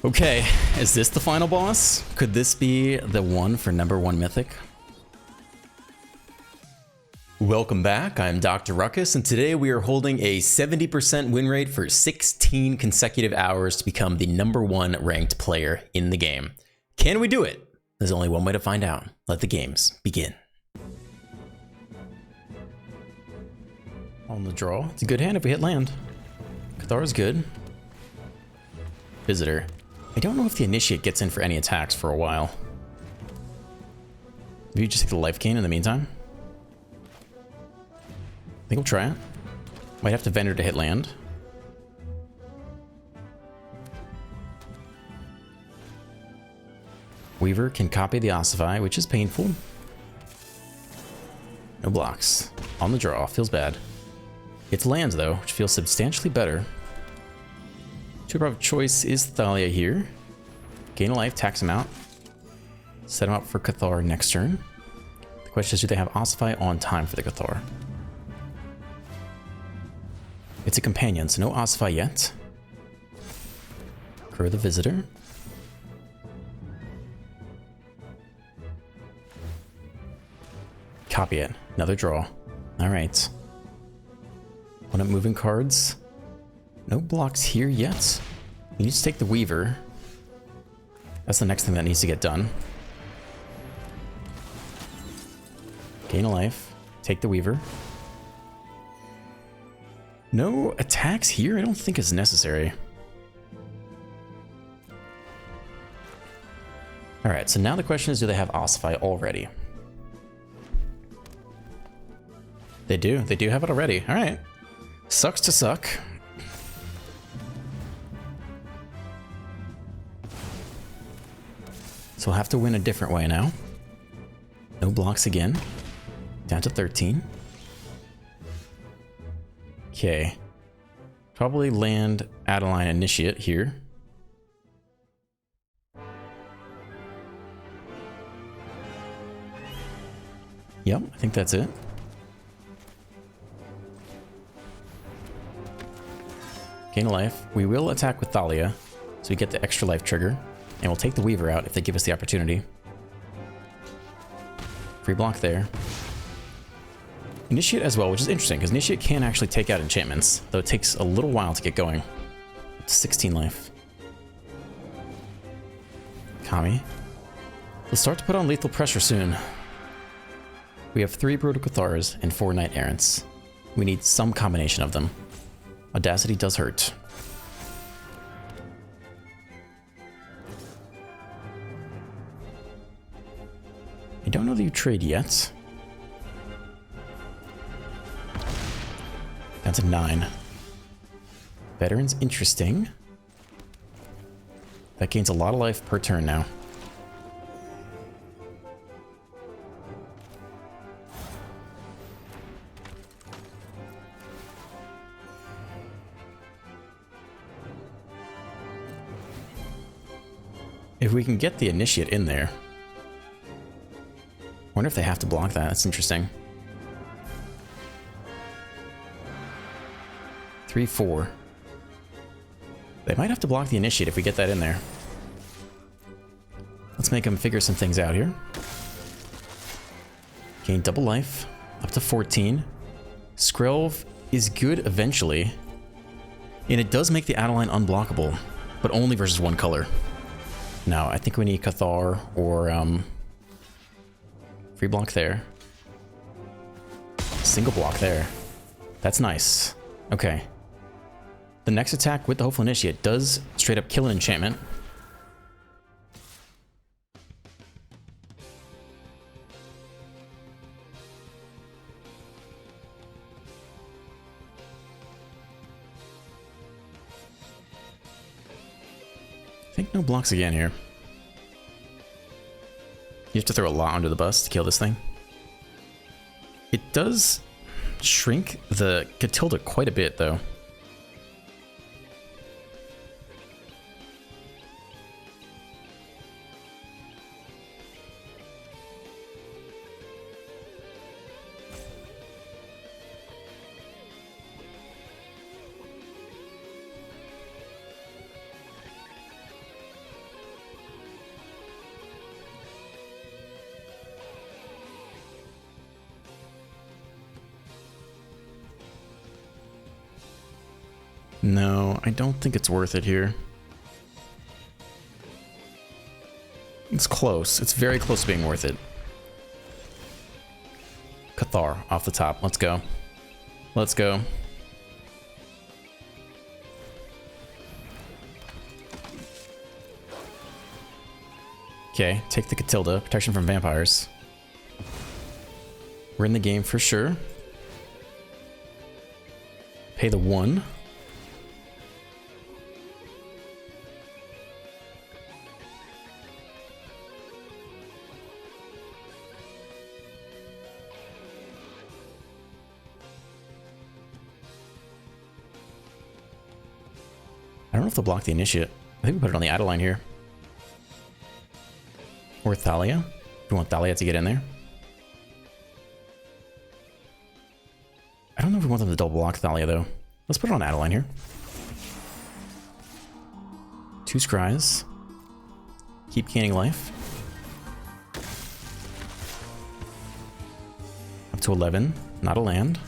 Okay, is this the final boss? Could this be the one for #1 Mythic? Welcome back, I'm Dr. Ruckus, and today we are holding a 70% win rate for 16 consecutive hours to become the #1 ranked player in the game. Can we do it? There's only one way to find out. Let the games begin. On the draw. It's a good hand if we hit land. Cathar's good. Visitor. I don't know if the Initiate gets in for any attacks for a while. Maybe just take the life gain in the meantime. I think we'll try it. Might have to Vendor to hit land. Weaver can copy the Ossify, which is painful. No blocks. On the draw. Feels bad. It's lands, though, which feels substantially better. Tuber of choice is Thalia here. Gain a life, tax him out. Set him up for Cathar next turn. The question is, do they have Ossify on time for the Cathar? It's a companion, so no Ossify yet. Grow the Visitor. Copy it. Another draw. Alright. One up moving cards. No blocks here yet. We need to take the Weaver. That's the next thing that needs to get done. Gain a life. Take the Weaver. No attacks here? I don't think is necessary. Alright, so now the question is, do they have Ossify already? They do. They do have it already. Alright. Sucks to suck. So we'll have to win a different way now. No blocks again. Down to 13. Okay. Probably land Adeline Initiate here. Yep, I think that's it. Gain a life. We will attack with Thalia, so we get the extra life trigger. And we'll take the Weaver out if they give us the opportunity. Free block there. Initiate as well, which is interesting, because Initiate can actually take out enchantments, though it takes a little while to get going. Up to 16 life. Kami. We'll start to put on lethal pressure soon. We have 3 Brutal Cathars and 4 Knight Errants. We need some combination of them. Audacity does hurt. I don't know that you trade yet. That's a 9. Veteran's interesting. That gains a lot of life per turn now. If we can get the Initiate in there. I wonder if they have to block that. That's interesting. 3, 4. They might have to block the Initiate if we get that in there. Let's make them figure some things out here. Gain double life. Up to 14. Skrelv is good eventually. And it does make the Adeline unblockable, but only versus one color. Now, I think we need Cathar or free block there. Single block there. That's nice. Okay. The next attack with the Hopeful Initiate does straight up kill an enchantment. I think no blocks again here. You have to throw a lot under the bus to kill this thing. It does shrink the Catilda quite a bit, though. No, I don't think it's worth it here. It's close. It's very close to being worth it. Cathar off the top. Let's go. Let's go. Okay, take the Catilda. Protection from vampires. We're in the game for sure. Pay the 1. I don't know if they'll block the Initiate. I think we put it on the Adeline here. Or Thalia. We want Thalia to get in there. I don't know if we want them to double block Thalia though. Let's put it on Adeline here. 2 scries. Keep gaining life. Up to 11. Not a land.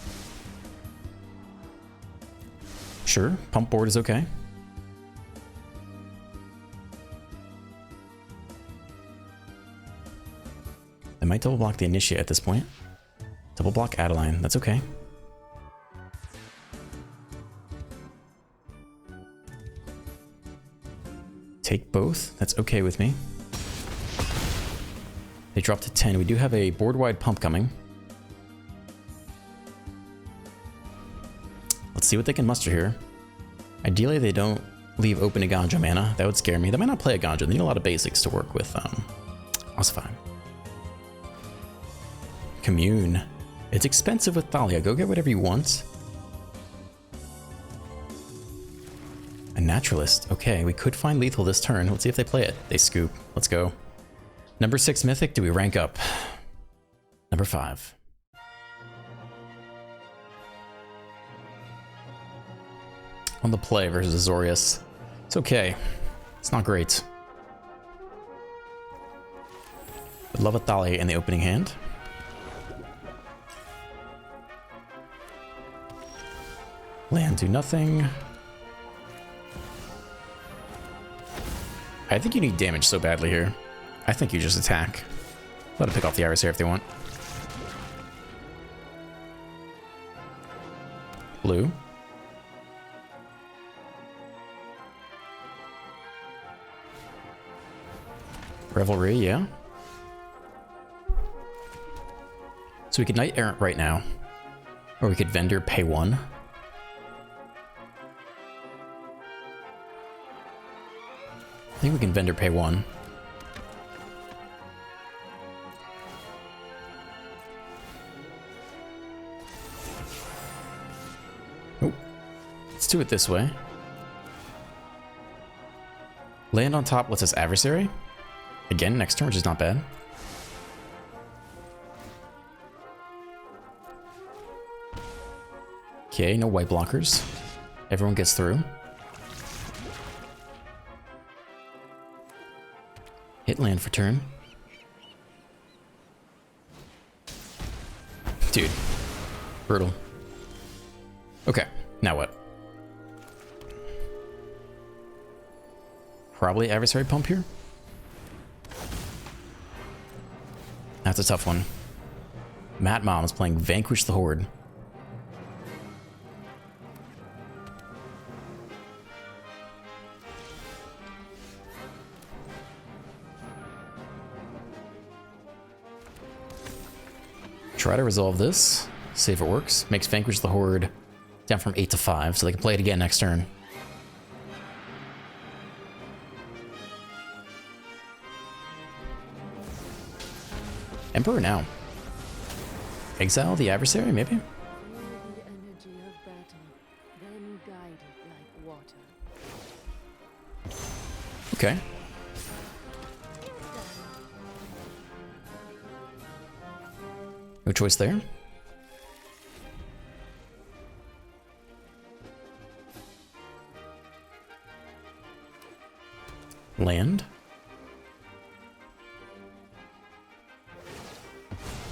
Sure, pump board is okay. They might double block the Initiate at this point. Double block Adeline, that's okay. Take both, that's okay with me. They drop to 10. We do have a board-wide pump coming. Let's see what they can muster here. Ideally, they don't leave open a Ganja mana. That would scare me. They might not play a Ganja. They need a lot of basics to work with. Ossify. Commune. It's expensive with Thalia. Go get whatever you want. A Naturalist. Okay, we could find lethal this turn. Let's see if they play it. They scoop. Let's go. Number 6 Mythic. Do we rank up? Number 5. On the play versus Azorius. It's okay. It's not great. Would love a Thalia in the opening hand. Land, do nothing. I think you need damage so badly here. I think you just attack. Let them pick off the Iris here if they want. Blue. Revelry, yeah. So we could Knight Errant right now. Or we could Vendor, pay 1. I think we can Vendor, pay 1. Oh. Let's do it this way. Land on top lets us Adversary. Again, next turn, which is not bad. Okay, no white blockers. Everyone gets through. Hit land for turn. Dude. Brutal. Okay, now what? Probably Adversary pump here? That's a tough one. Matt Mom is playing Vanquish the Horde. Try to resolve this. See if it works. Makes Vanquish the Horde down from 8 to 5, so they can play it again next turn. Emperor now. Exile the Adversary, maybe? Okay. No choice there. Land.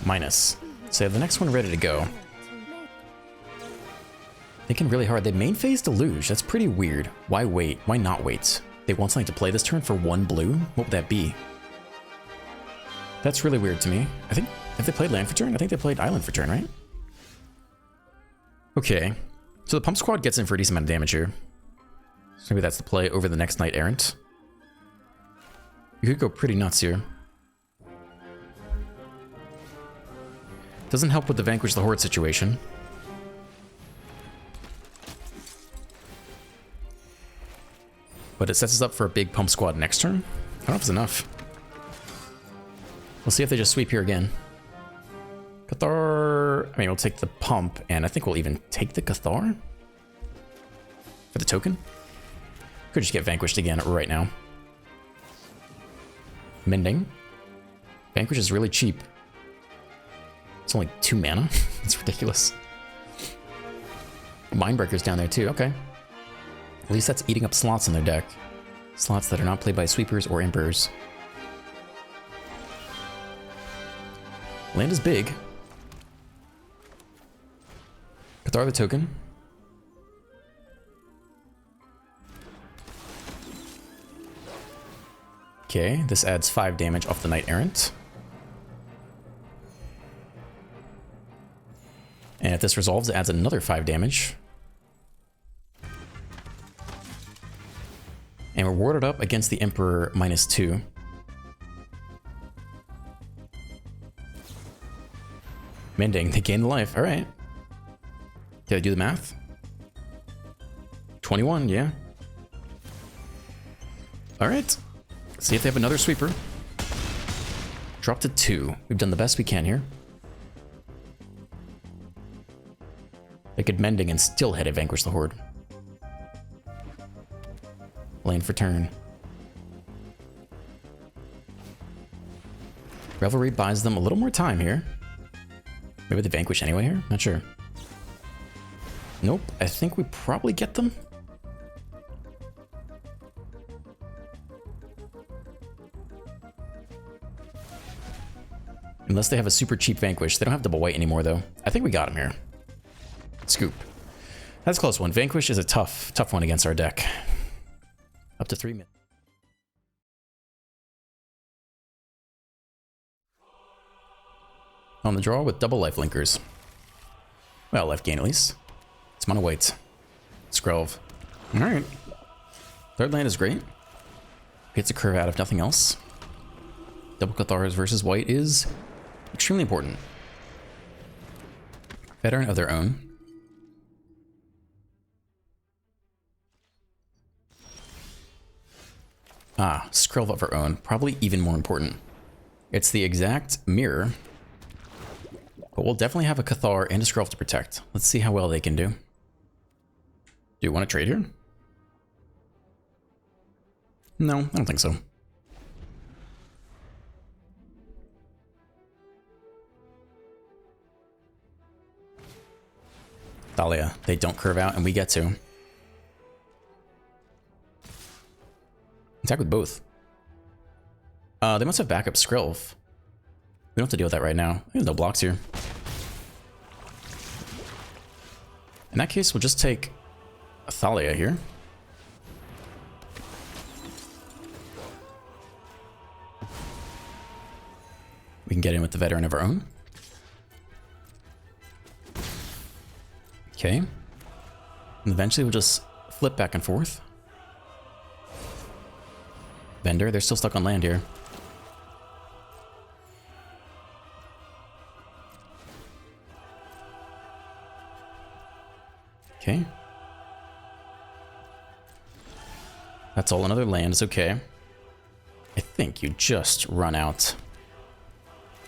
Minus. So the next one ready to go. I think thinking really hard. They main phase Deluge. That's pretty weird. Why wait? Why not wait? They want something to play this turn for 1 blue? What would that be? That's really weird to me. I think, have they played land for turn? I think they played island for turn, right? Okay. So the pump squad gets in for a decent amount of damage here. So maybe that's the play over the next Knight Errant. You could go pretty nuts here. Doesn't help with the Vanquish the Horde situation. But it sets us up for a big pump squad next turn. I don't know if it's enough. We'll see if they just sweep here again. Cathar... I mean, we'll take the pump, and I think we'll even take the Cathar for the token. Could just get Vanquished again right now. Mending. Vanquish is really cheap. It's only 2 mana. It's ridiculous. Mindbreaker's down there too, okay. At least that's eating up slots in their deck. Slots that are not played by sweepers or emperors. Land is big. Cathar the token. Okay, this adds 5 damage off the Knight Errant. And if this resolves, it adds another 5 damage. And we're warded up against the Emperor -2. Mending, they gain the life. All right. Did I do the math? 21, yeah. All right. See if they have another sweeper. Drop to 2. We've done the best we can here. They could Mending and still hit it, Vanquish the Horde. Lane for turn. Revelry buys them a little more time here. Maybe they Vanquish anyway here? Not sure. Nope, I think we probably get them. Unless they have a super cheap Vanquish. They don't have double white anymore, though. I think we got him here. Scoop. That's a close one. Vanquish is a tough one against our deck. Up to 3 minutes. On the draw with double life linkers. Well, life gain at least. It's mana white. Skrelv. Alright. Third land is great. Gets a curve out if nothing else. Double Cathars versus white is extremely important. Veteran of their own. Ah, Skrelv of our own. Probably even more important. It's the exact mirror. But we'll definitely have a Cathar and a Skrelv to protect. Let's see how well they can do. Do you want to trade here? No, I don't think so. Thalia, they don't curve out and we get to. Attack with both. They must have backup Skrelv. We don't have to deal with that right now. There's no blocks here. In that case, we'll just take a Thalia here. We can get in with the veteran of our own. Okay. And eventually we'll just flip back and forth. Vendor, they're still stuck on land here. Okay. That's all another land is okay. I think you just run out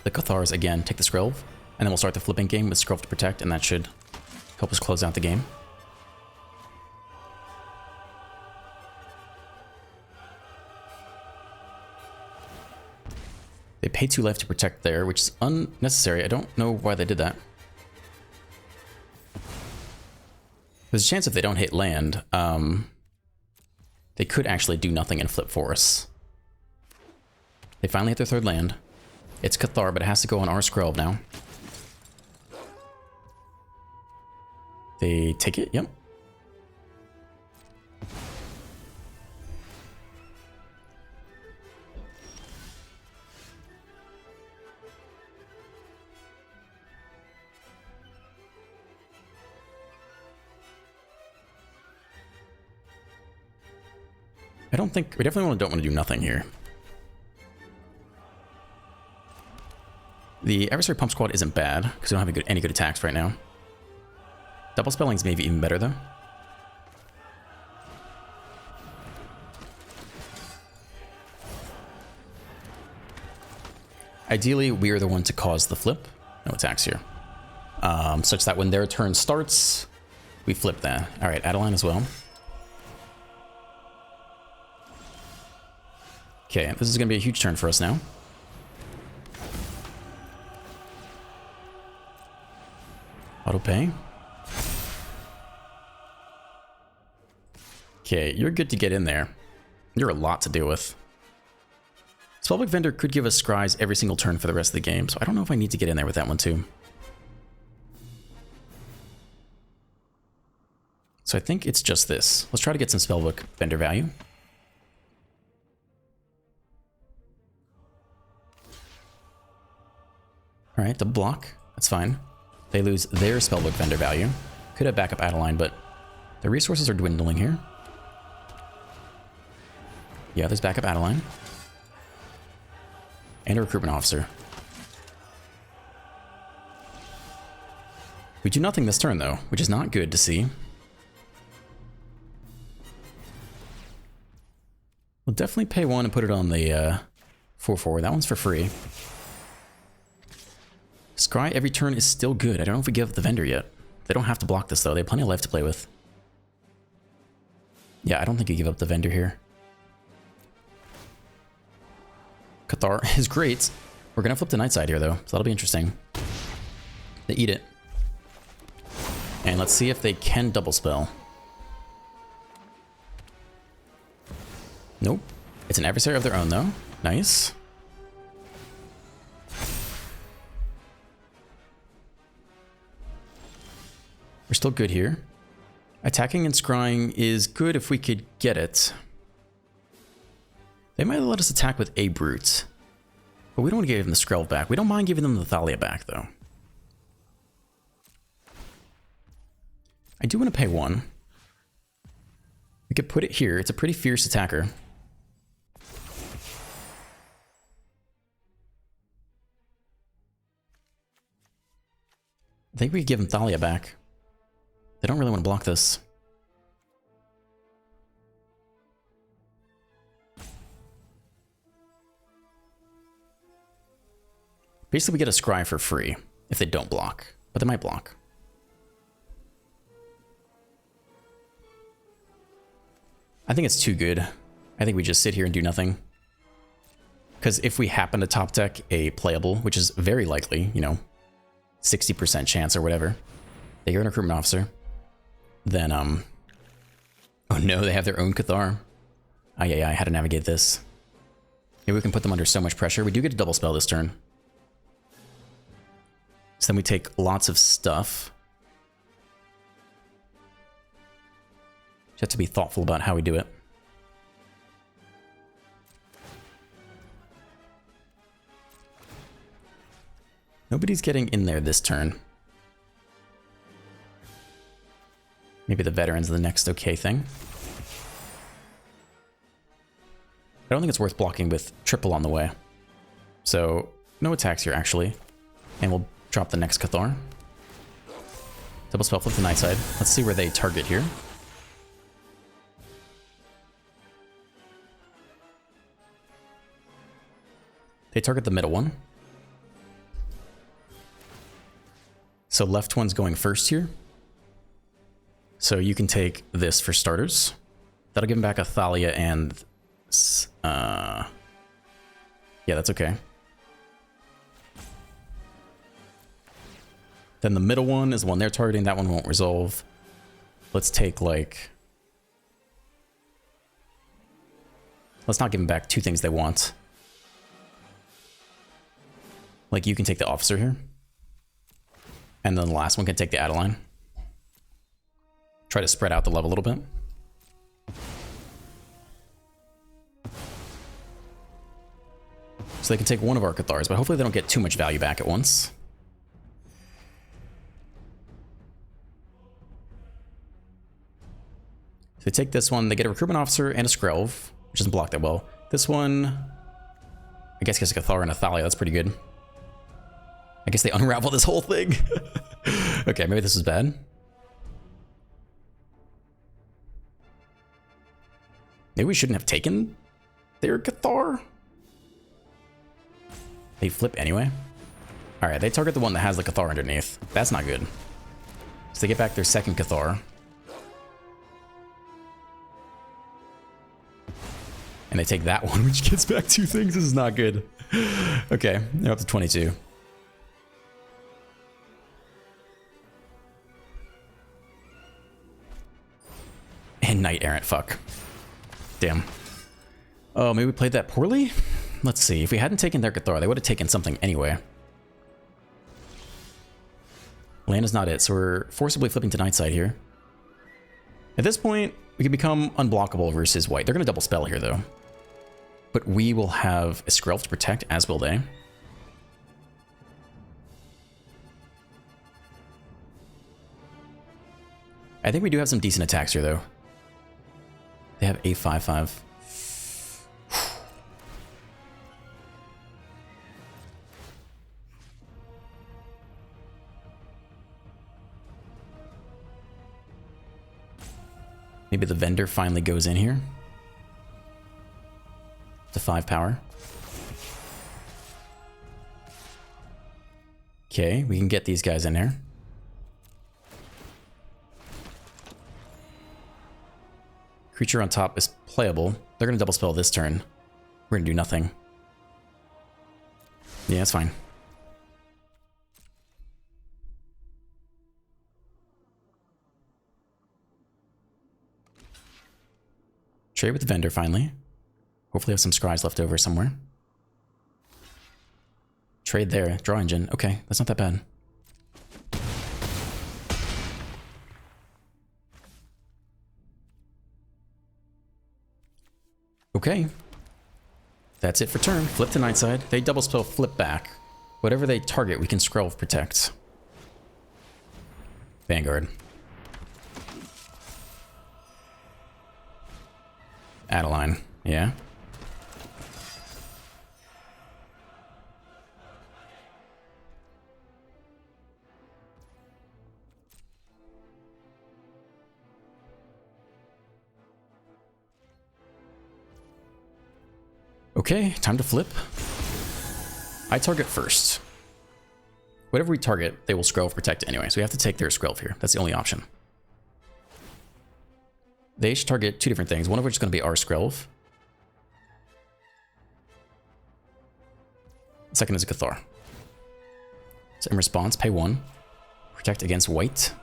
the Cathars again, take the Skrelv, and then we'll start the flipping game with Skrelv to protect, and that should help us close out the game. They pay 2 life to protect there, which is unnecessary. I don't know why they did that. There's a chance if they don't hit land, they could actually do nothing and flip for us. They finally hit their third land. It's Cathar, but it has to go on our Skrelv now. They take it, yep. I don't think... We definitely don't want to do nothing here. The Adversary Pump Squad isn't bad, because we don't have any good attacks right now. Double Spelling's maybe even better, though. Ideally, we are the one to cause the flip. No attacks here. Such that when their turn starts, we flip that. All right, Adeline as well. Okay, this is going to be a huge turn for us now. Auto pay. Okay, you're good to get in there. You're a lot to deal with. Spellbook Vendor could give us scries every single turn for the rest of the game, so I don't know if I need to get in there with that one too. So I think it's just this. Let's try to get some Spellbook Vendor value. Alright, double block. That's fine. They lose their Spellbook Vendor value. Could have backup Adeline, but the resources are dwindling here. Yeah, there's backup Adeline. And a recruitment officer. We do nothing this turn, though, which is not good to see. We'll definitely pay one and put it on the 4/4. That one's for free. Scry every turn is still good. I don't know if we give up the vendor yet. They don't have to block this, though. They have plenty of life to play with. Yeah, I don't think you give up the vendor here. Cathar is great. We're going to flip the night side here, though, so that'll be interesting. They eat it. And let's see if they can double spell. Nope. It's an adversary of their own, though. Nice. We're still good here. Attacking and scrying is good if we could get it. They might let us attack with a brute. But we don't want to give them the Skrelv back. We don't mind giving them the Thalia back, though. I do want to pay one. We could put it here. It's a pretty fierce attacker. I think we could give them Thalia back. They don't really want to block this. Basically, we get a scry for free if they don't block, but they might block. I think it's too good. I think we just sit here and do nothing. Because if we happen to top deck a playable, which is very likely, you know, 60% chance or whatever, they get a recruitment officer, then, oh no, they have their own Cathar. Yeah, how to navigate this. Maybe we can put them under so much pressure. We do get a double spell this turn. So then we take lots of stuff. Just have to be thoughtful about how we do it. Nobody's getting in there this turn. Maybe the veterans are the next okay thing. I don't think it's worth blocking with triple on the way. So, no attacks here, actually. And we'll drop the next Cathar. Double spell, flip the night side. Let's see where they target here. They target the middle one. So left one's going first here. So you can take this for starters. That'll give him back a Thalia and... yeah, that's okay. Then the middle one is the one they're targeting. That one won't resolve. Let's take, like... Let's not give them back two things they want. Like, you can take the officer here. And then the last one can take the Adeline. Try to spread out the love a little bit. So they can take one of our Cathars, but hopefully they don't get too much value back at once. So they take this one, they get a recruitment officer and a Skrelv. which doesn't block that well. This one, I guess gets a Cathar and a Thalia. That's pretty good. I guess they unravel this whole thing. Okay, maybe this is bad. Maybe we shouldn't have taken their Cathar. They flip anyway. All right, they target the one that has the Cathar underneath. That's not good. So they get back their second Cathar. And they take that one, which gets back 2 things. This is not good. Okay, they're up to 22. And Knight Errant, fuck. Damn. Oh, maybe we played that poorly? Let's see. If we hadn't taken their Cathar, they would have taken something anyway. Land is not it, so we're forcibly flipping to Nightside here. At this point, we can become unblockable versus white. They're going to double spell here, though. But we will have a Skrelv to protect, as will they. I think we do have some decent attacks here, though. They have a 5/5. Maybe the vendor finally goes in here. To 5 power. Okay, we can get these guys in there. Creature on top is playable. They're going to double spell this turn. We're going to do nothing. Yeah, that's fine. Trade with the vendor finally. Hopefully have some scries left over somewhere. Trade there. Draw engine. Okay, that's not that bad. Okay. That's it for turn. Flip to Nightside. They double spell, flip back. Whatever they target, we can Skrelv protect. Vanguard. Adeline, yeah. Okay, time to flip. I target first. Whatever we target, they will Skrelv protect anyway, so we have to take their Skrelv here. That's the only option. They should target 2 different things, one of which is going to be our Skrelv. The second is a Cathar. So in response, pay 1. Protect against white.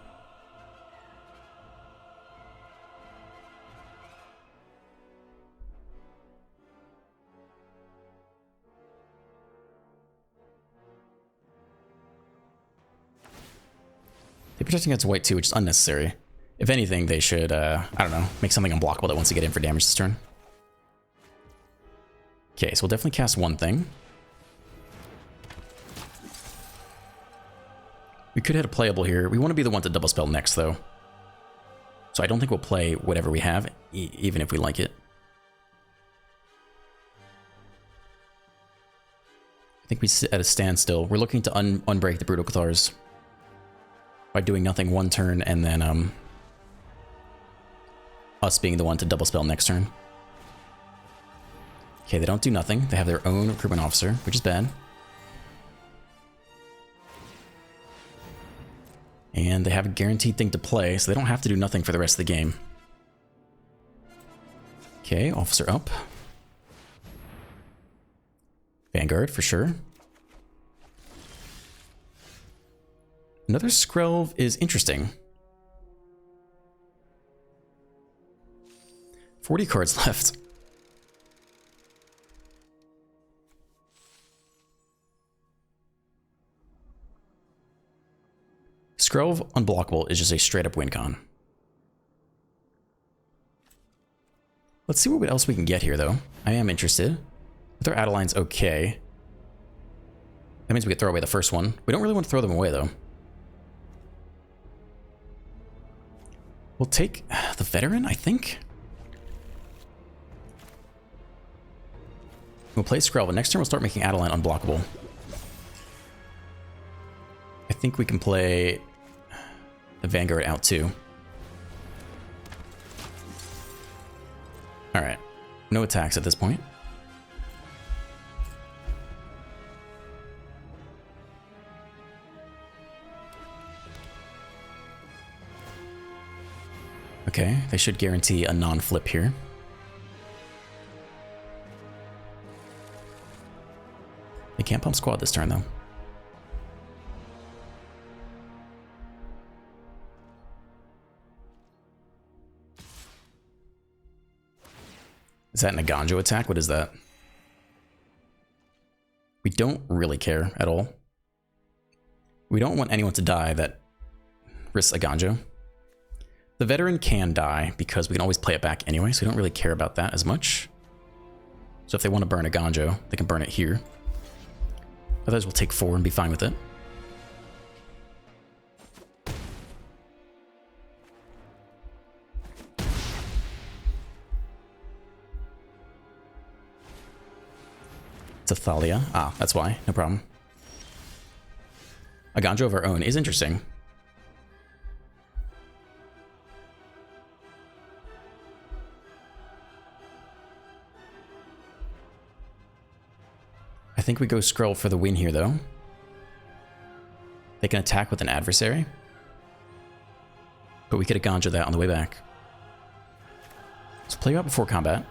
They're protecting against white too, which is unnecessary. If anything, they should, I don't know, make something unblockable that wants to get in for damage this turn. Okay, so we'll definitely cast one thing. We could hit a playable here. We want to be the one to double spell next, though. So I don't think we'll play whatever we have, even if we like it. I think we sit at a standstill. We're looking to unbreak the Brutal Cathars by doing nothing one turn and then us being the one to double spell next turn. Okay, they don't do nothing. They have their own recruitment officer, which is bad. And they have a guaranteed thing to play, so they don't have to do nothing for the rest of the game. Okay, officer up. Vanguard, for sure. Another Skrelv is interesting. 40 cards left. Skrelv unblockable is just a straight up win con. Let's see what else we can get here, though. I am interested. If their Adeline's okay. That means we could throw away the first one. We don't really want to throw them away, though. We'll take the veteran, I think. We'll play Skrell, but next turn we'll start making Adeline unblockable. I think we can play the Vanguard out too. Alright. No attacks at this point. Okay, they should guarantee a non-flip here. They can't pump squad this turn though. Is that an Aganjo attack? What is that? We don't really care at all. We don't want anyone to die that risks Aganjo. The veteran can die because we can always play it back anyway, so we don't really care about that as much. So if they want to burn Aganjo, they can burn it here. Otherwise we'll take 4 and be fine with it. It's a Thalia. Ah, that's why. No problem. Aganjo of our own is interesting. I think we go Skrull for the win here, though. They can attack with an adversary. But we could Aganjo that on the way back. Let's play out before combat.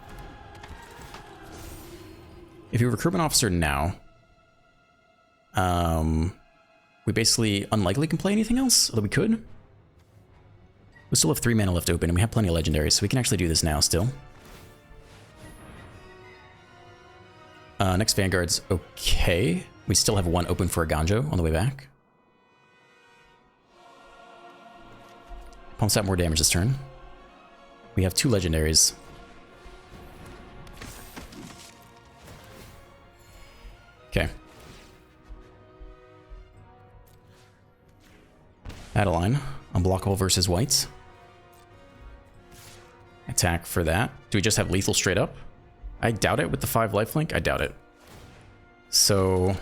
If you recruit an officer now, we basically unlikely can play anything else, although we could. We still have 3 mana left open, and we have plenty of legendaries, so we can actually do this now still. Next Vanguard's okay. We still have 1 open for Aganjo on the way back. Pumps out more damage this turn. We have 2 legendaries. Okay. Adeline, unblockable versus whites. Attack for that. Do we just have lethal straight up? I doubt it with the 5 lifelink. I doubt it. So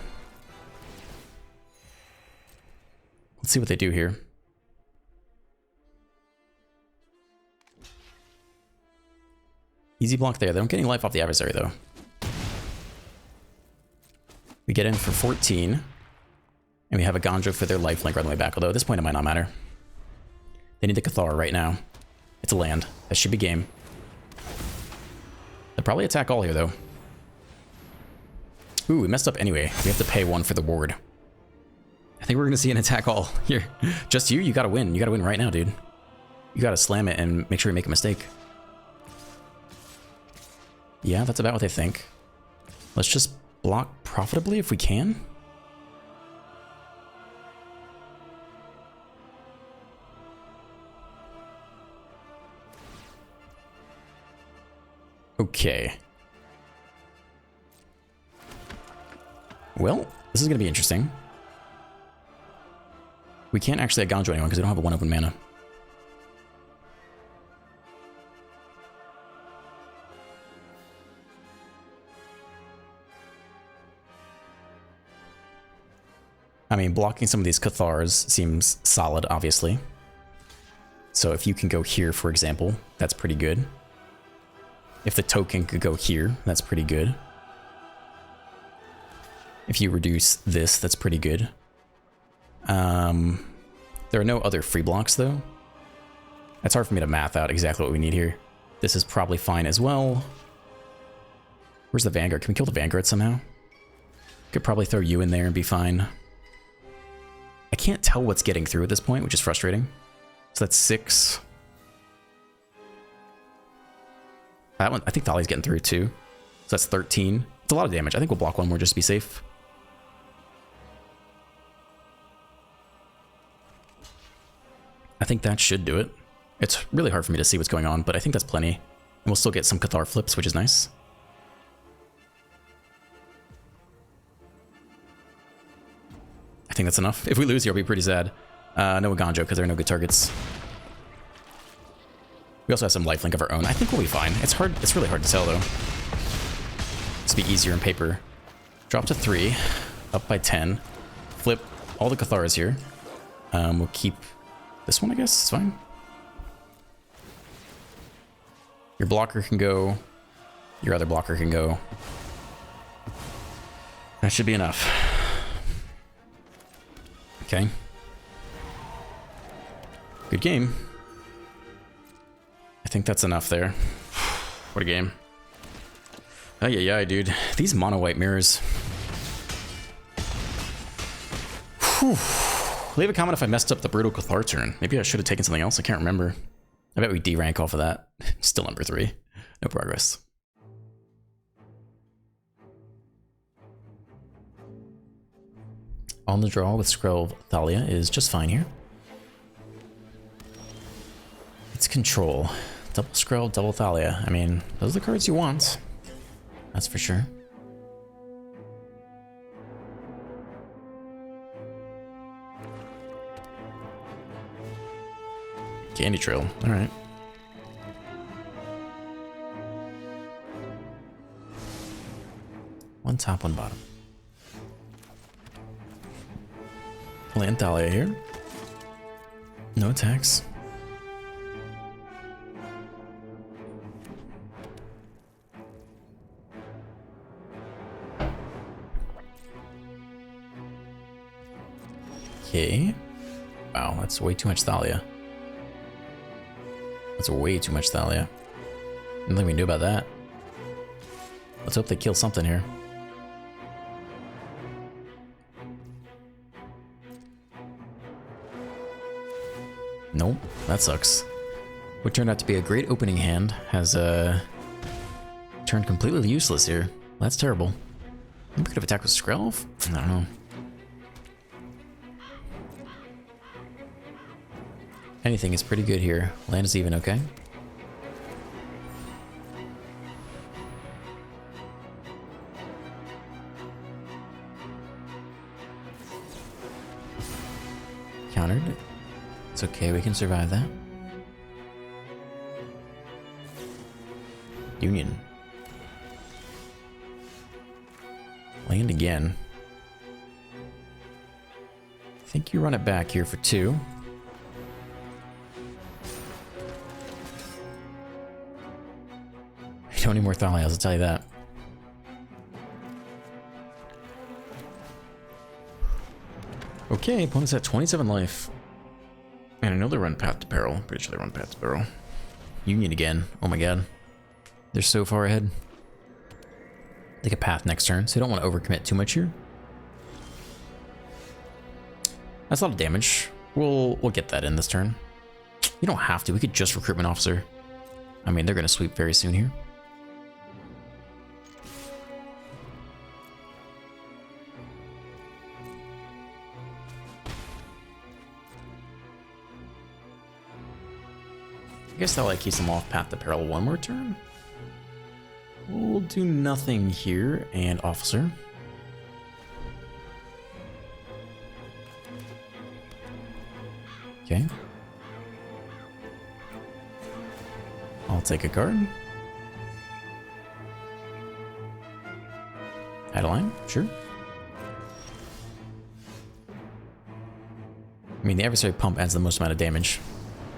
let's see what they do here. Easy block there. They don't get any life off the adversary though. We get in for 14. And we have a Aganjo for their lifelink on the way back, although at this point it might not matter. They need the Cathar right now. It's a land. That should be game. They'll probably attack all here, though. Ooh, we messed up anyway. We have to pay 1 for the ward. I think we're going to see an attack all here. Just you? You got to win. You got to win right now, dude. You got to slam it and make sure you make a mistake. Yeah, that's about what they think. Let's just block profitably if we can. Okay. Well, this is going to be interesting. We can't actually Aganjo anyone because they don't have a 1 open mana. I mean, blocking some of these Cathars seems solid, obviously. So if you can go here, for example, that's pretty good. If the token could go here, that's pretty good. If you reduce this, that's pretty good. There are no other free blocks, though. It's hard for me to math out exactly what we need here. This is probably fine as well. Where's the Vanguard? Can we kill the Vanguard somehow? Could probably throw you in there and be fine. I can't tell what's getting through at this point, which is frustrating. So that's 6. That one, I think Thalia's getting through too. So that's 13. It's a lot of damage. I think we'll block 1 more just to be safe. I think that should do it. It's really hard for me to see what's going on, but I think that's plenty. And we'll still get some Cathar flips, which is nice. I think that's enough. If we lose here, I'll be pretty sad. No Aganjo, because there are no good targets. We also have some lifelink of our own. I think we'll be fine. It's hard. It's really hard to tell, though. to be easier in paper. Drop to 3, up by 10. Flip all the Catharas here. We'll keep this one, I guess. It's fine. Your blocker can go. Your other blocker can go. That should be enough. Okay. Good game. I think that's enough there. What a game. Oh yeah, dude. These mono white mirrors. Whew. Leave a comment if I messed up the brutal Cathar turn. Maybe I should have taken something else. I can't remember. I bet we D rank off of that. Still number 3. No progress. On the draw with Scroll Thalia is just fine here. It's control. Double Scroll, double Thalia. I mean, those are the cards you want. That's for sure. Candy Trail. All right. One top, one bottom. Land Thalia here. No attacks. Okay. Wow, that's way too much Thalia. That's way too much Thalia. I don't think we knew about that. Let's hope they kill something here. Nope, that sucks. What turned out to be a great opening hand has turned completely useless here. That's terrible. Maybe we could have attacked with Skrelv? I don't know. Anything is pretty good here. Land is even okay. Countered. It's okay, we can survive that. Union. Land again. I think you run it back here for 2. You don't need more Thalias, I'll tell you that. Okay, opponent's at 27 life. And I know they run Path to Peril. Pretty sure they run Path to Peril. Union again. Oh my god. They're so far ahead. They get Path next turn, so you don't want to overcommit too much here. That's a lot of damage. We'll get that in this turn. You don't have to. We could just Recruitment Officer. I mean, they're going to sweep very soon here. I guess that like keeps them off Path to Peril one more turn. We'll do nothing here, and Officer. Okay. I'll take a card. Adeline, sure. I mean, the adversary pump adds the most amount of damage,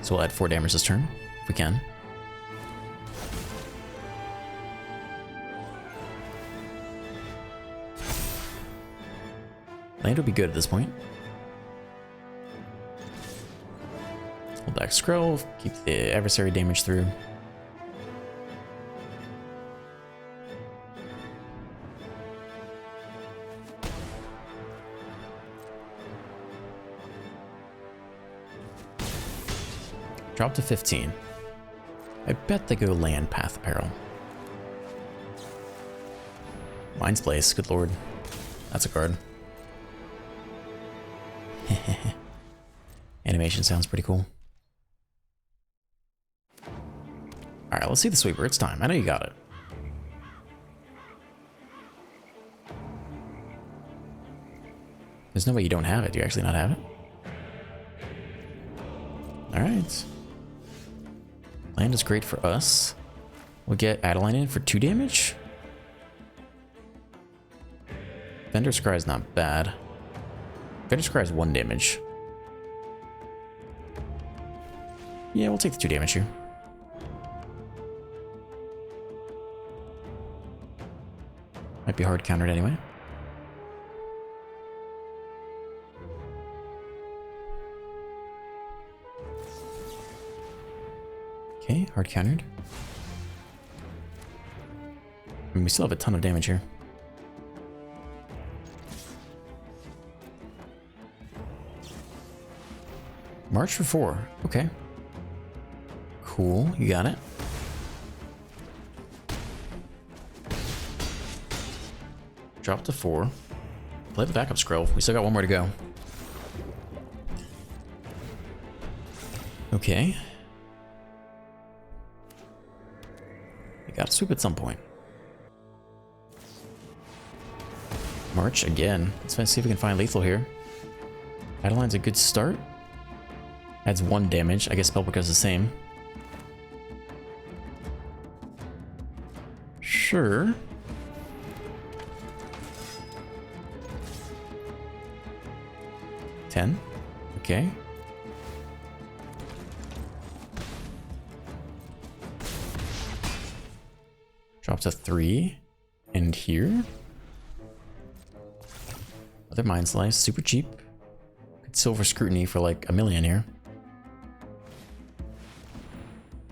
so we'll add 4 damage this turn. We can. Land will be good at this point. Hold back Scroll, keep the adversary damage through. Drop to 15. I bet they go land Path of Peril. Mind's Place, good lord. That's a card. Animation sounds pretty cool. Alright, let's see the sweeper. It's time. I know you got it. There's no way you don't have it. Do you actually not have it? Alright. Land is great for us. We'll get Adeline in for 2 damage. Vendor's Cry is not bad. Vendor's Cry is 1 damage. Yeah, we'll take the 2 damage here. Might be hard countered anyway. Okay, hard countered. I mean, we still have a ton of damage here. March for 4. Okay. Cool, you got it. Drop to 4. Play the backup scroll. We still got 1 more to go. Okay. We gotta sweep at some point. March again. Let's see if we can find lethal here. Adeline's a good start. Adds 1 damage. I guess Spellbook does the same. Sure. $10. Okay. Drop to 3. And here. Other Mind Slice. Super cheap. Good Silver Scrutiny for like $1 million here.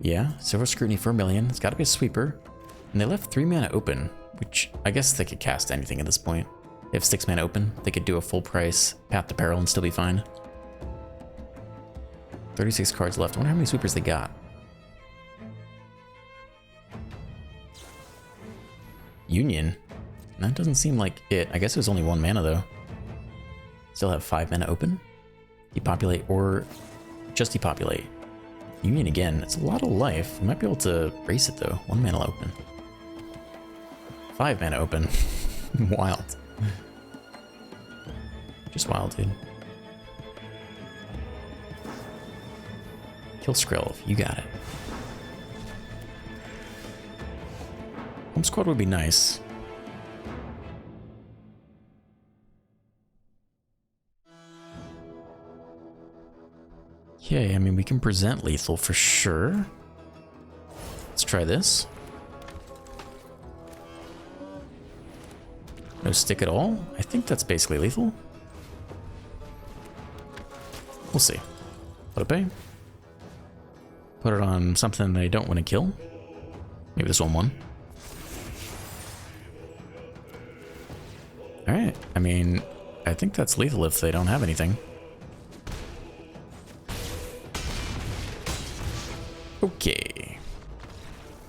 Yeah, Silver Scrutiny for $1 million. It's got to be a sweeper. And they left 3 mana open, which I guess they could cast anything at this point. They have 6 mana open. They could do a full price Path to Peril and still be fine. 36 cards left. I wonder how many sweepers they got. Union. That doesn't seem like it. I guess it was only 1 mana though. Still have 5 mana open. Depopulate or just depopulate. Union again. It's a lot of life. We might be able to race it though. 1 mana open. 5 mana open. Wild. Just wild, dude. Kill Skrill. You got it. Home squad would be nice. Okay, I mean, we can present lethal for sure. Let's try this. No stick at all? I think that's basically lethal. We'll see. Put it pay. Put it on something they don't want to kill. Maybe this one won. Alright, I mean, I think that's lethal if they don't have anything. Okay.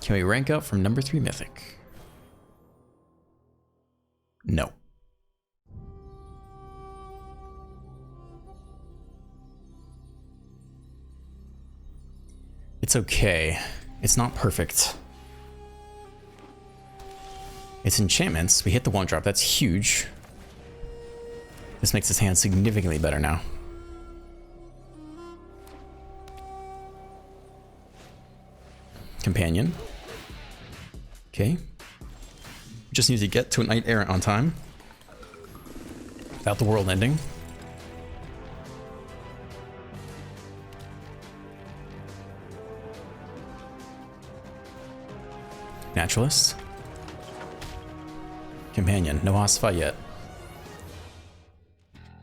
Can we rank up from number 3 mythic? No. It's okay. It's not perfect. It's enchantments. We hit the 1-drop. That's huge. This makes his hand significantly better now. Companion. Okay. Just need to get to a Knight Errant on time. Without the world ending. Naturalist. Companion. No Ossify yet.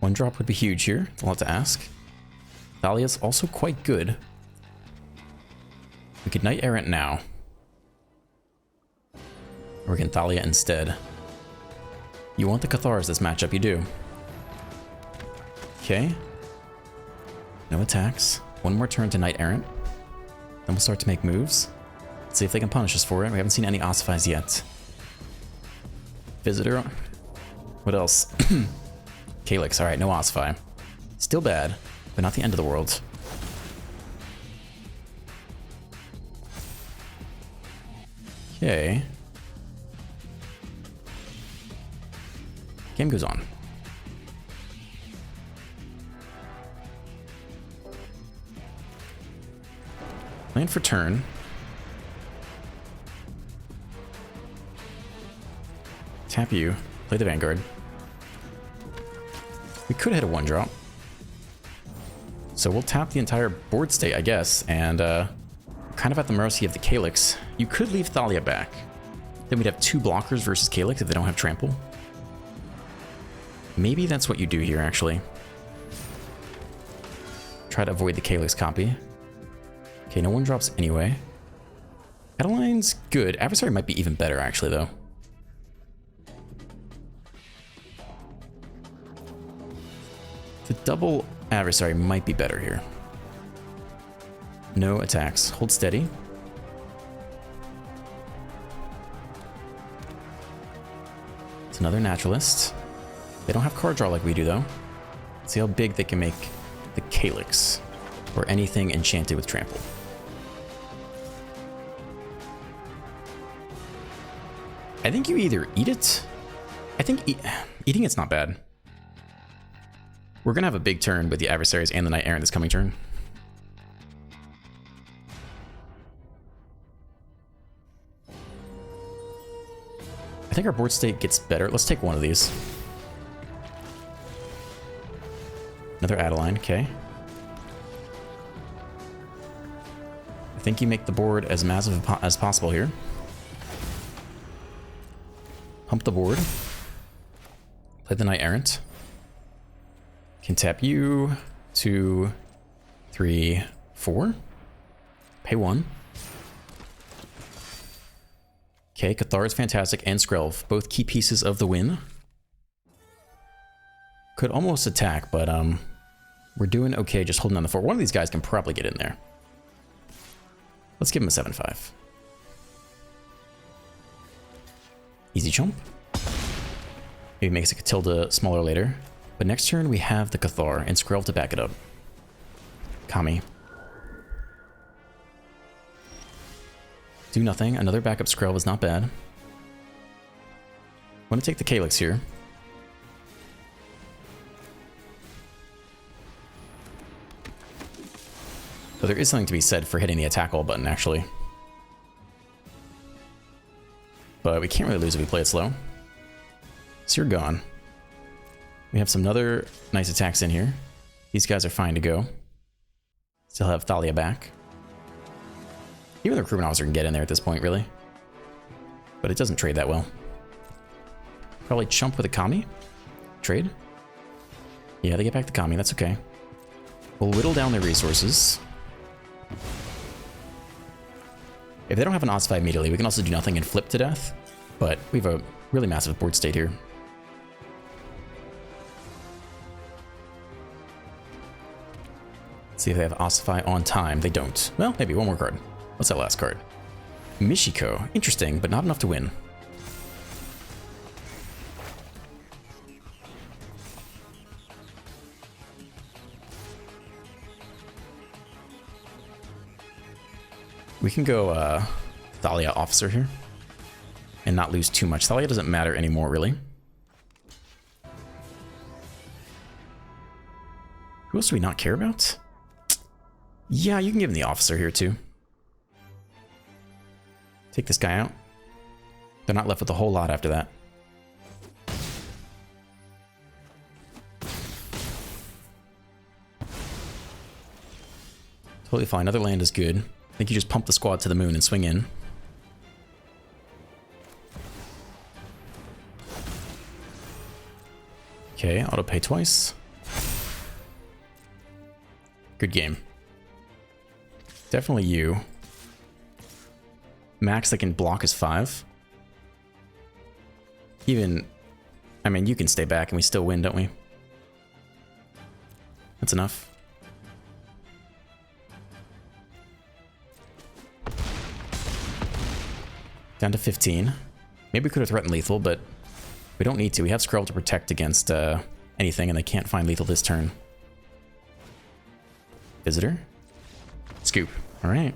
1-drop would be huge here. It's a lot to ask. Thalia's also quite good. We could Knight Errant now. Or we can Thalia instead. You want the Cathars this matchup, you do. Okay. No attacks. 1 more turn to Knight Errant. Then we'll start to make moves. Let's see if they can punish us for it. We haven't seen any Ossifys yet. Visitor. What else? Calyx. Alright, no Ossify. Still bad, but not the end of the world. Okay. Game goes on. Land for turn. Tap you. Play the Vanguard. We could hit a 1-drop. So we'll tap the entire board state, I guess, and kind of at the mercy of the Calyx. You could leave Thalia back. Then we'd have 2 blockers versus Calyx if they don't have trample. Maybe that's what you do here, actually. Try to avoid the Calyx copy. Okay, no 1-drops anyway. Adeline's good. Adversary might be even better, actually, though. The double Adversary might be better here. No attacks. Hold steady. It's another Naturalist. They don't have card draw like we do, though. Let's see how big they can make the Calyx, or anything enchanted with trample. I think you either eat it. I think eating it's not bad. We're gonna have a big turn with the Adversaries and the Knight Errant this coming turn. I think our board state gets better. Let's take one of these. Another Adeline, okay. I think you make the board as massive as possible here. Pump the board. Play the Knight Errant. Can tap you. 2, 3, 4. Pay 1. Okay, Cathar is fantastic, and Skrelv, both key pieces of the win. Could almost attack, but we're doing okay just holding on the fort. One of these guys can probably get in there. Let's give him a 7-5. Easy chump. Maybe makes a Catilda smaller later. But next turn we have the Cathar and Skrelv to back it up. Kami. Do nothing. Another backup Skrelv is not bad. Want to take the Calyx here. But there is something to be said for hitting the attack all button, actually. But we can't really lose if we play it slow. So you're gone. We have some other nice attacks in here. These guys are fine to go. Still have Thalia back. Even the recruitment officer can get in there at this point, really. But it doesn't trade that well. Probably chump with a Kami. Trade. Yeah, they get back the Kami. That's okay. We'll whittle down their resources. If they don't have an Ossify immediately, we can also do nothing and flip to death. But we have a really massive board state here. Let's see if they have Ossify on time. They don't. Well, maybe one more card. What's that last card? Michiko. Interesting, but not enough to win. We can go Thalia Officer here and not lose too much. Thalia doesn't matter anymore, really. Who else do we not care about? Yeah, you can give him the Officer here, too. Take this guy out. They're not left with a whole lot after that. Totally fine. Another land is good. I think you just pump the squad to the moon and swing in. Okay, auto pay twice. Good game. Definitely you. Max that can block is 5. Even, I mean, you can stay back and we still win, don't we? That's enough. Down to 15. Maybe we could have threatened lethal, but we don't need to. We have Skrelv to protect against anything, and they can't find lethal this turn. Visitor. Scoop. All right.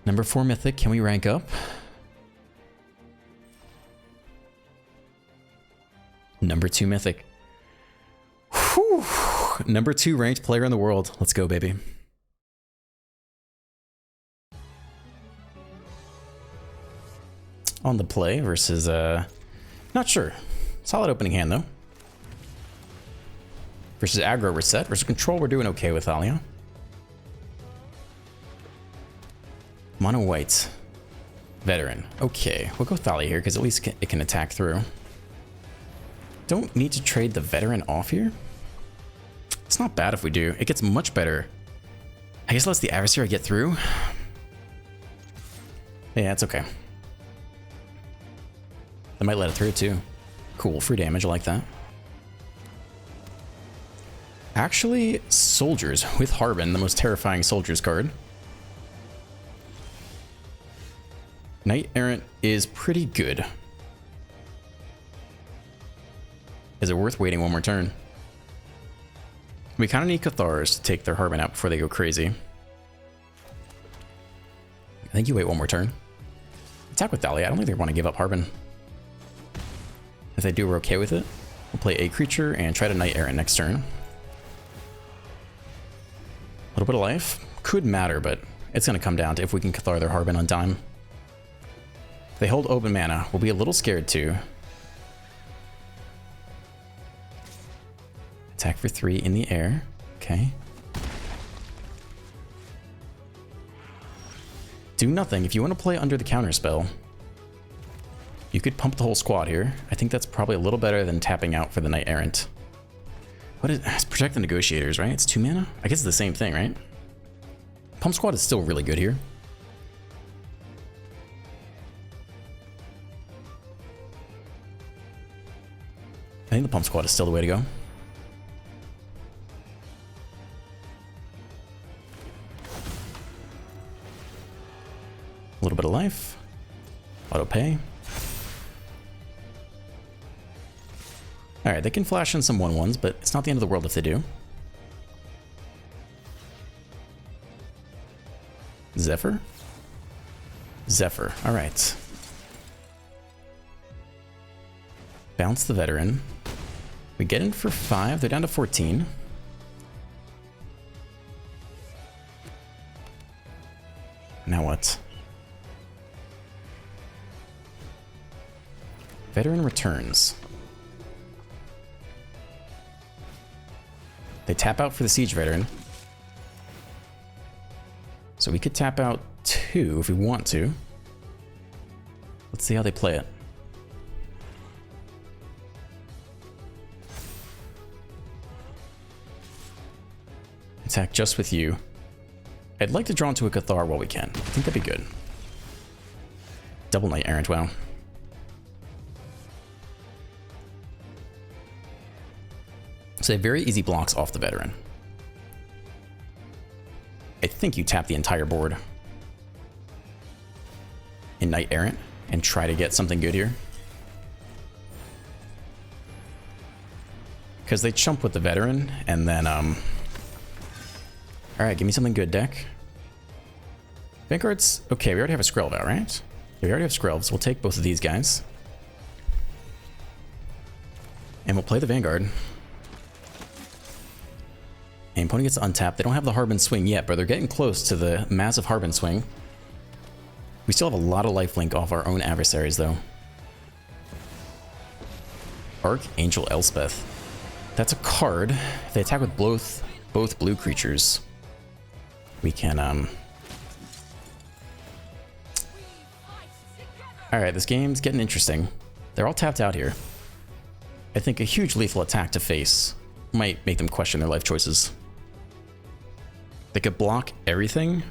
Number 4 Mythic. Can we rank up? Number 2 Mythic. Whew. Number 2 ranked player in the world. Let's go, baby. On the play versus, not sure. Solid opening hand, though. Versus aggro, we're set. Versus control, we're doing okay with Thalia. Mono white. Veteran. Okay, we'll go Thalia here because at least it can attack through. Don't need to trade the veteran off here. It's not bad if we do. It gets much better. I guess it lets the adversary get through. Yeah, it's okay. They might let it through too. Cool, free damage, I like that. Actually, soldiers with Harbin, the most terrifying soldiers card. Knight Errant is pretty good. Is it worth waiting one more turn? We kind of need Cathars to take their Harbin out before they go crazy. I think you wait one more turn. Attack with Thalia. I don't think they want to give up Harbin. If they do, we're okay with it. We'll play a creature and try to Knight Errant next turn. A little bit of life. Could matter, but it's going to come down to if we can Cathar their Harbin on time. If they hold open mana, we'll be a little scared too. Attack for 3 in the air. Okay. Do nothing. If you want to play under the counter spell, you could pump the whole squad here. I think that's probably a little better than tapping out for the Knight Errant. What is it's Protect the Negotiators, right? It's 2 mana? I guess it's the same thing, right? Pump squad is still really good here. I think the pump squad is still the way to go. A little bit of life. Auto pay. Alright, they can flash in some 1/1s, but it's not the end of the world if they do. Zephyr? Zephyr, alright. Bounce the veteran. We get in for 5, they're down to 14. Now what? Veteran returns. They tap out for the Siege Veteran. So we could tap out 2 if we want to. Let's see how they play it. Attack just with you. I'd like to draw into a Cathar while we can. I think that'd be good. Double Knight Errant, wow. So they have very easy blocks off the veteran. I think you tap the entire board in Knight Errant and try to get something good here. Because they chump with the veteran and then alright, give me something good, deck. Vanguard's okay, we already have a Skrelv out, right? Yeah, we already have Skrelvs. We'll take both of these guys. And we'll play the Vanguard. And opponent gets untapped. They don't have the Harbin swing yet, but they're getting close to the massive Harbin swing. We still have a lot of lifelink off our own adversaries, though. Archangel Elspeth. That's a card. If they attack with both blue creatures, we can, Alright, this game's getting interesting. They're all tapped out here. I think a huge lethal attack to face might make them question their life choices. They could block everything. I mean,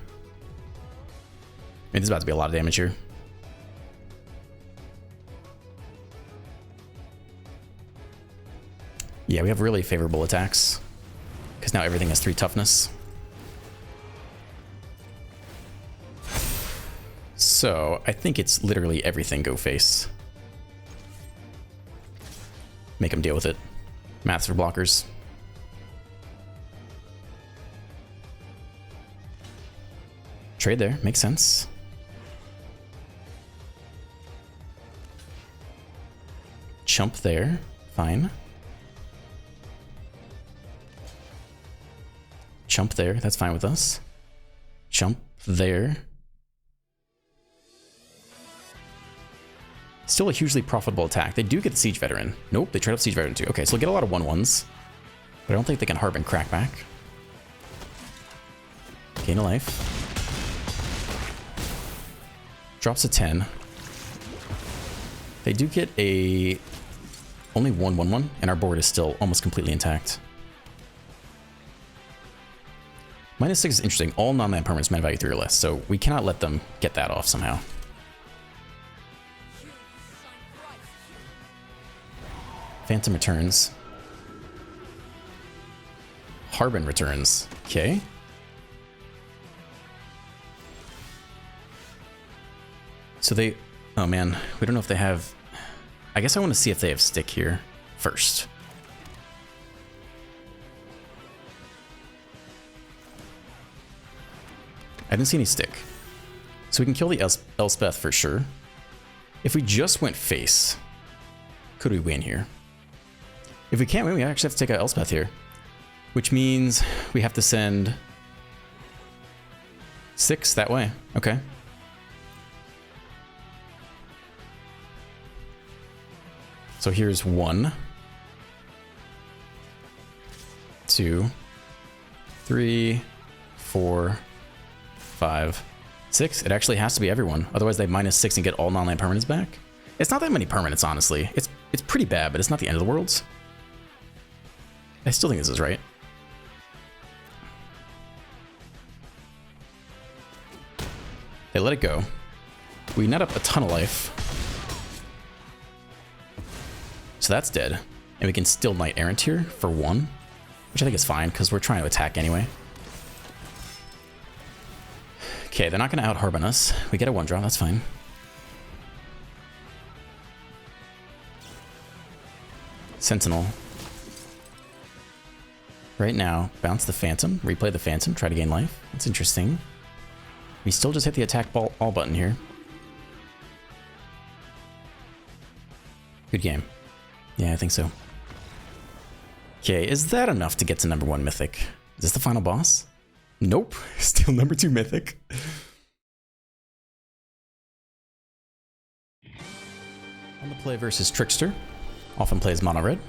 there's about to be a lot of damage here. Yeah, we have really favorable attacks. Because now everything has 3 toughness. So, I think it's literally everything go face. Make them deal with it. Maths for blockers. Trade there, makes sense. Chump there, fine. Chump there, that's fine with us. Chump there. Still a hugely profitable attack. They do get the Siege Veteran. Nope, they trade up Siege Veteran too. Okay, so we'll get a lot of 1/1s. But I don't think they can Harbin Crackback. Gain a life. Drops a 10. They do get a only 1/1/1, and our board is still almost completely intact. -6 is interesting. All non-land permanents mana value 3 or less, so we cannot let them get that off somehow. Phantom returns. Harbin returns. Okay. So they... Oh man, we don't know if they have... I guess I want to see if they have stick here first. I didn't see any stick. So we can kill the Elspeth for sure. If we just went face, could we win here? If we can't win, we actually have to take out Elspeth here. Which means we have to send 6 that way. Okay. So here's 1, 2, 3, 4, 5, 6. It actually has to be everyone. Otherwise they -6 and get all non-land permanents back. It's not that many permanents, honestly. It's pretty bad, but it's not the end of the world. I still think this is right. They let it go. We net up a ton of life. So that's dead. And we can still Knight Errant here for 1, which I think is fine because we're trying to attack anyway. Okay, they're not going to out-Harbin us. We get a 1-drop, that's fine. Sentinel. Right now, bounce the Phantom, replay the Phantom, try to gain life. That's interesting. We still just hit the attack all button here. Good game. Yeah, I think so. Okay, is that enough to get to #1 Mythic? Is this the final boss? Nope, still #2 Mythic. On the play versus Trickster, often plays mono red.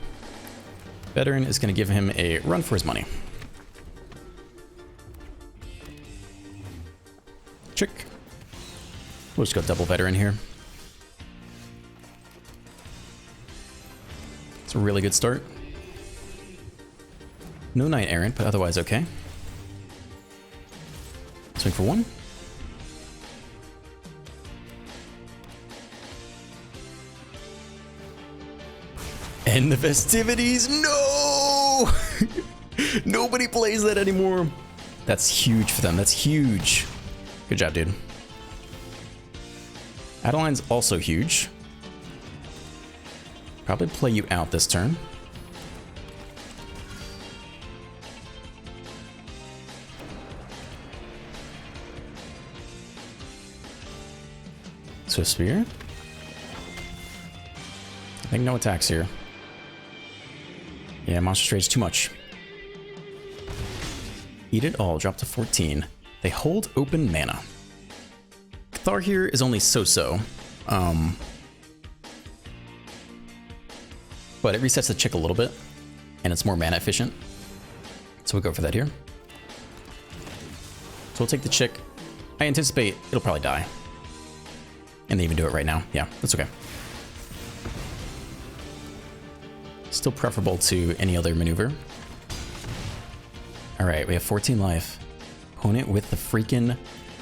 Veteran is going to give him a run for his money. Trick. We'll just go double Veteran here. It's a really good start. No Knight Errant, but otherwise okay. Swing for 1. End the festivities. No! Nobody plays that anymore. That's huge for them. That's huge. Good job, dude. Adeline's also huge. Probably play you out this turn. Swift Spear. I think no attacks here. Yeah, Monster Rage too much. Eat it all, drop to 14. They hold open mana. Cathar here is only so-so. But it resets the chick a little bit, and it's more mana efficient. So we'll go for that here. So we'll take the chick. I anticipate it'll probably die. And they even do it right now. Yeah, that's okay. Still preferable to any other maneuver. All right, we have 14 life. Opponent with the freaking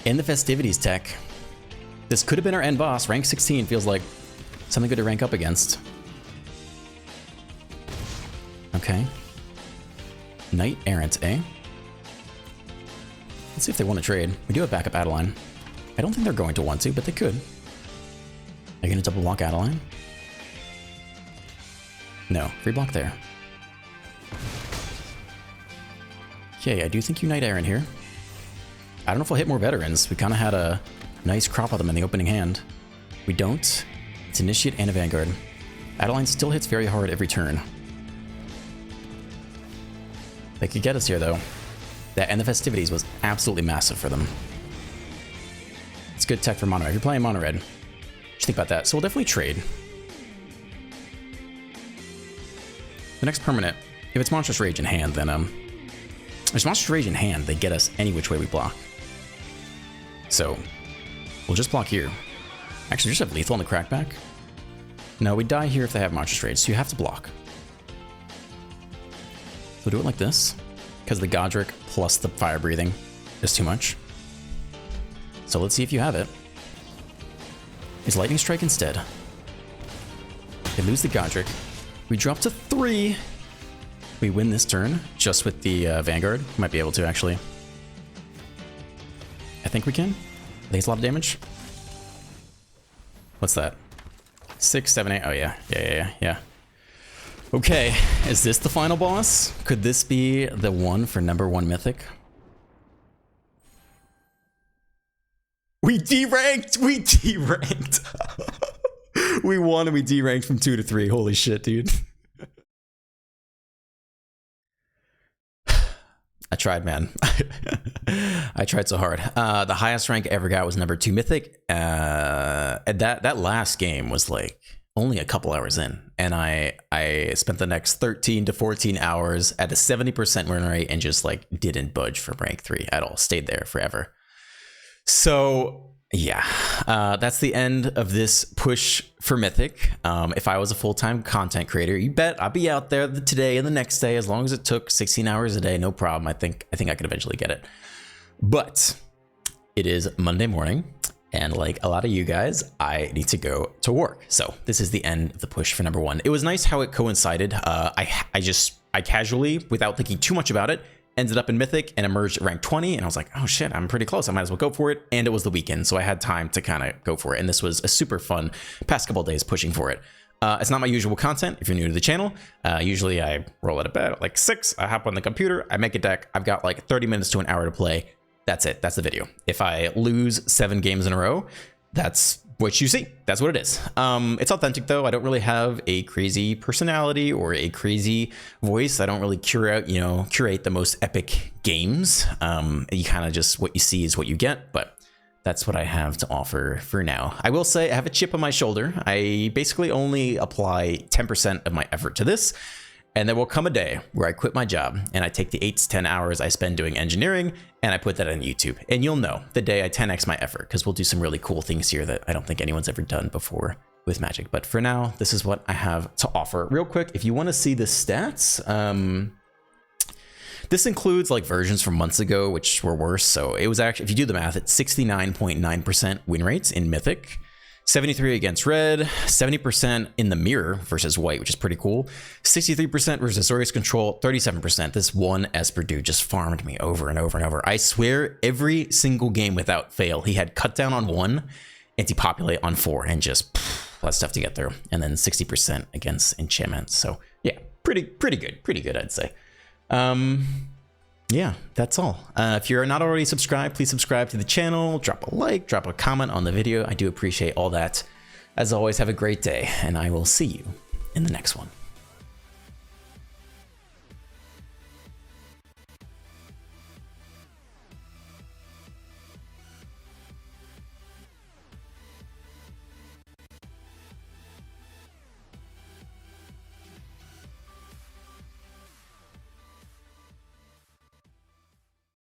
End the Festivities tech. This could have been our end boss. Rank 16 feels like something good to rank up against. Okay. Knight Errant, eh? Let's see if they want to trade. We do have backup Adeline. I don't think they're going to want to, but they could. Are you going to double block Adeline? No, free block there. Okay, I do think you Knight Errant here. I don't know if we'll hit more veterans. We kind of had a nice crop of them in the opening hand. We don't. It's Initiate and a Vanguard. Adeline still hits very hard every turn. They could get us here, though. That End the Festivities was absolutely massive for them. It's good tech for mono red. If you're playing mono red, just think about that. So we'll definitely trade. The next permanent If it's Monstrous Rage in hand, then there's Monstrous Rage in hand. They get us any which way we block. So we'll just block here. Actually, just have lethal on the crackback. No, we die here if they have Monstrous Rage, so you have to block. So we'll do it like this, because the Godric plus the fire breathing is too much. So let's see if you have it. Is Lightning Strike instead. They lose the Godric. We drop to 3. We win this turn just with the Vanguard. Might be able to, actually. I think we can. I think it's a lot of damage. What's that? 6, 7, 8. Oh, yeah. Okay, is this the final boss? Could this be the one for #1 Mythic? We deranked! We deranked! We won and we deranked from 2 to 3. Holy shit, dude. I tried, man. I tried so hard. The highest rank I ever got was #2 Mythic. That last game was like only a couple hours in, and I spent the next 13 to 14 hours at a 70% win rate and just like didn't budge from rank 3 at all. Stayed there forever. So yeah, that's the end of this push for Mythic. If I was a full-time content creator, you bet I'd be out there today and the next day, as long as it took 16 hours a day, no problem. I think I could eventually get it. But it is Monday morning, and like a lot of you guys, I need to go to work. So this is the end of the push for #1. It was nice how it coincided. I casually, without thinking too much about it, ended up in Mythic and emerged at rank 20, and I was like, oh shit, I'm pretty close. I might as well go for it. And it was the weekend, so I had time to kind of go for it. And this was a super fun past couple of days pushing for it. It's not my usual content if you're new to the channel. Usually I roll out of bed at like 6, I hop on the computer, I make a deck, I've got like 30 minutes to an hour to play. That's it, that's the video. If I lose 7 games in a row, that's what you see. That's what it is. It's authentic though. I don't really have a crazy personality or a crazy voice. I don't really curate the most epic games. You kind of just, what you see is what you get, but that's what I have to offer for now. I will say I have a chip on my shoulder. I basically only apply 10% of my effort to this. And there will come a day where I quit my job and I take the 8 to 10 hours I spend doing engineering and I put that on YouTube. And you'll know the day I 10x my effort, because we'll do some really cool things here that I don't think anyone's ever done before with Magic. But for now, this is what I have to offer. Real quick, if you want to see the stats, this includes like versions from months ago, which were worse. So it was actually, if you do the math, it's 69.9% win rates in Mythic. 73 against red, 70% in the mirror versus white, which is pretty cool. 63% versus Azorius control, 37%. This one Esper dude just farmed me over and over and over. I swear every single game without fail, he had cut down on 1, anti-populate on 4, and just a lot of stuff to get through. And then 60% against enchantments. So yeah, pretty good, I'd say. Yeah, that's all. If you're not already subscribed, please subscribe to the channel, drop a like, drop a comment on the video. I do appreciate all that. As always, have a great day, and I will see you in the next one.